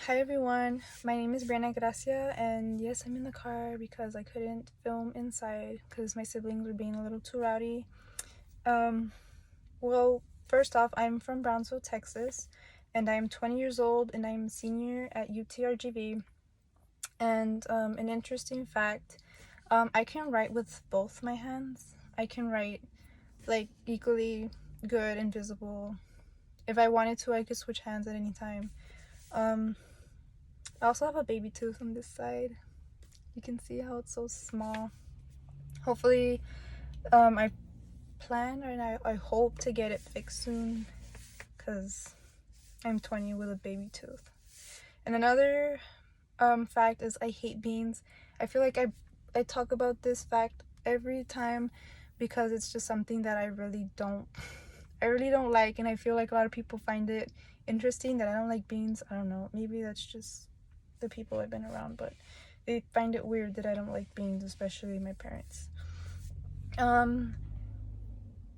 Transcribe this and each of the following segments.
Hi everyone, my name is Brianna Gracia, and yes, I'm in the car because I couldn't film inside because my siblings were being a little too rowdy. Um, well, first off, I'm from Brownsville, Texas, and I'm 20 years old, and I'm a senior at UTRGV. And an interesting fact, I can write with both my hands. I can write like equally good and visible. If I wanted to, I could switch hands at any time. Um, I also have a baby tooth on this side. You can see how it's so small. Hopefully, I plan and I hope to get it fixed soon because I'm 20 with a baby tooth. And another fact is I hate beans. I feel like I talk about this fact every time because it's just something that I really don't like, and I feel like a lot of people find it interesting that I don't like beans. I don't know, maybe that's just the people I've been around, but they find it weird that I don't like beans, especially my parents.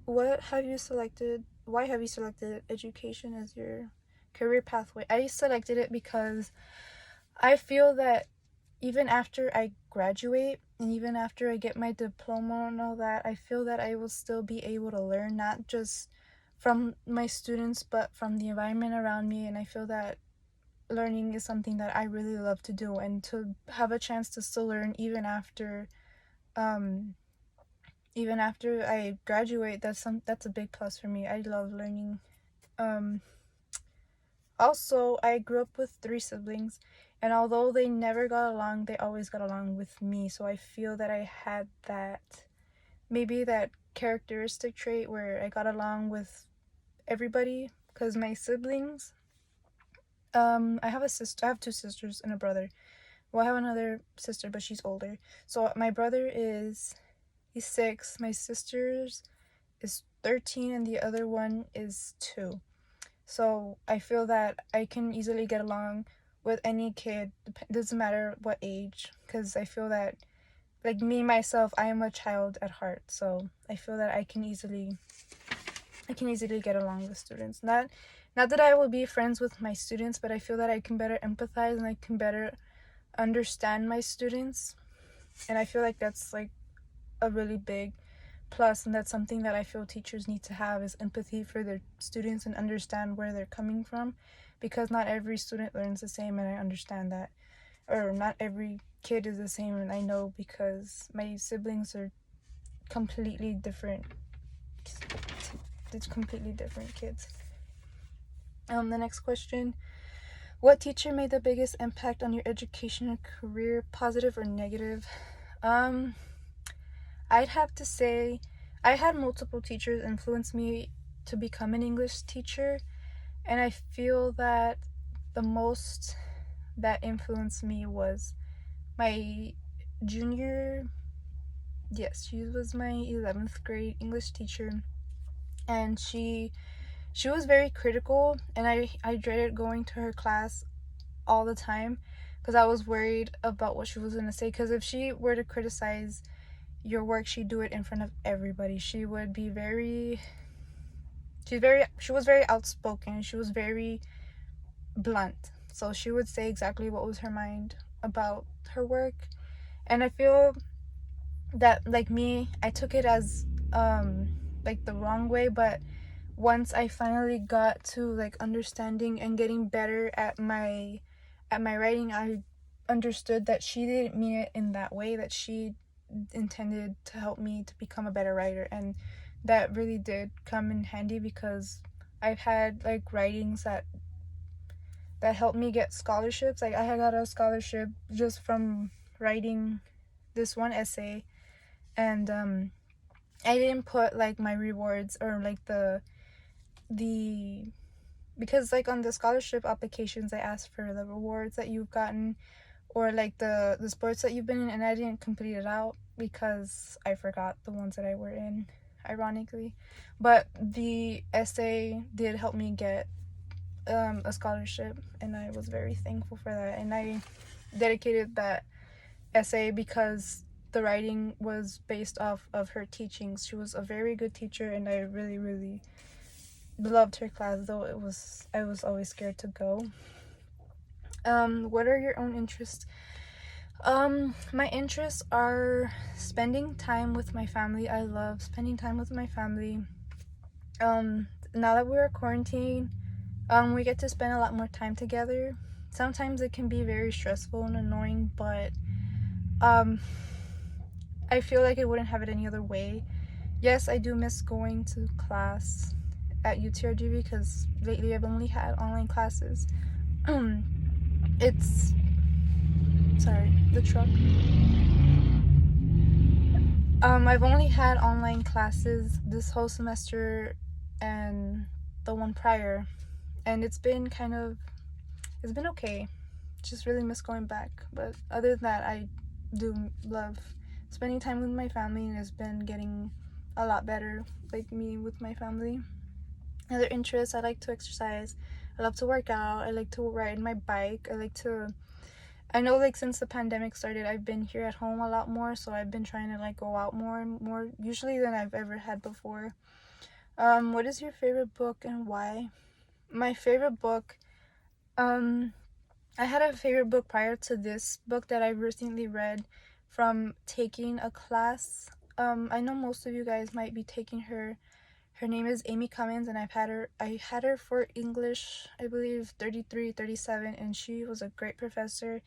What have you selected? Why have you selected education as your career pathway? I selected it because I feel that even after I graduate and even after I get my diploma and all that, I feel that I will still be able to learn, not just from my students, but from the environment around me. And I feel that learning is something that I really love to do, and to have a chance to still learn um, even after I graduate, that's a big plus for me. I love learning. Um, Also, I grew up with three siblings, and although they never got along, they always got along with me. So I feel that I had that characteristic trait where I got along with everybody. Because my siblings, I have a sister, I have two sisters and a brother. Well, I have another sister, but she's older. So my brother he's 6, my sister's is 13, and the other one is 2. So I feel that I can easily get along with any kid, doesn't matter what age, because I feel that, like me myself, I am a child at heart. So I feel that I can easily get along with students. Not that I will be friends with my students, but I feel that I can better empathize and I can better understand my students. And I feel like that's like a really big plus, and that's something that I feel teachers need to have, is empathy for their students and understand where they're coming from, because not every student learns the same, and I understand that. Or not every kid is the same, and I know because my siblings are completely different. It's completely different kids. The next question: what teacher made the biggest impact on your education and career, positive or negative? Um, I'd have to say I had multiple teachers influence me to become an English teacher, and I feel that the most that influenced me was my junior, yes, she was my 11th grade English teacher, and she was very critical, and I dreaded going to her class all the time because I was worried about what she was going to say, because if she were to criticize your work, she'd do it in front of everybody. She would be she was very outspoken. She was very blunt. So she would say exactly what was her mind about her work. And I feel that, like me, I took it as like the wrong way, but once I finally got to like understanding and getting better at my writing, I understood that she didn't mean it in that way, that she intended to help me to become a better writer. And that really did come in handy, because I've had like writings that helped me get scholarships. Like I had got a scholarship just from writing this one essay, and I didn't put like my rewards or like the because like on the scholarship applications I asked for the rewards that you've gotten, or like the sports that you've been in, and I didn't complete it out because I forgot the ones that I were in, ironically. But the essay did help me get a scholarship, and I was very thankful for that. And I dedicated that essay because the writing was based off of her teachings. She was a very good teacher, and I really, really loved her class, though I was always scared to go. What are your own interests? My interests are spending time with my family. I love spending time with my family. Now that we're quarantined, we get to spend a lot more time together. Sometimes it can be very stressful and annoying, but um, I feel like I wouldn't have it any other way. Yes, I do miss going to class at UTRG because lately I've only had online classes. It's sorry, the truck. I've only had online classes this whole semester and the one prior, and it's been okay. Just really miss going back, but other than that, I do love spending time with my family, and it's been getting a lot better, like me with my family. Other interests, I like to exercise. I love to work out. I like to ride my bike. I know, like, since the pandemic started, I've been here at home a lot more, so I've been trying to like go out more and more usually than I've ever had before. What is your favorite book and why? My favorite book, um I had a favorite book prior to this book that I recently read from taking a class. I know most of you guys might be taking her name is Amy Cummins, and I had her for English, I believe 33, 37, and she was a great professor,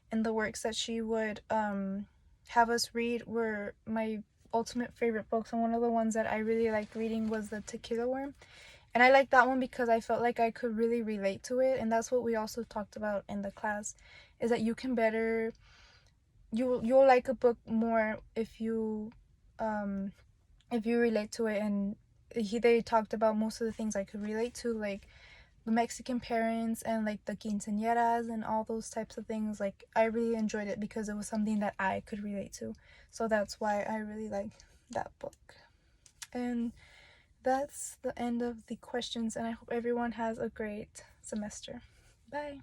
and the works that she would have us read were my ultimate favorite books. And one of the ones that I really liked reading was The Tequila Worm. And I liked that one because I felt like I could really relate to it, and that's what we also talked about in the class, is that you can better you'll like a book more if you relate to it. And they talked about most of the things I could relate to, like the Mexican parents and like the quinceañeras and all those types of things. Like, I really enjoyed it because it was something that I could relate to. So that's why I really like that book. And that's the end of the questions, and I hope everyone has a great semester. Bye.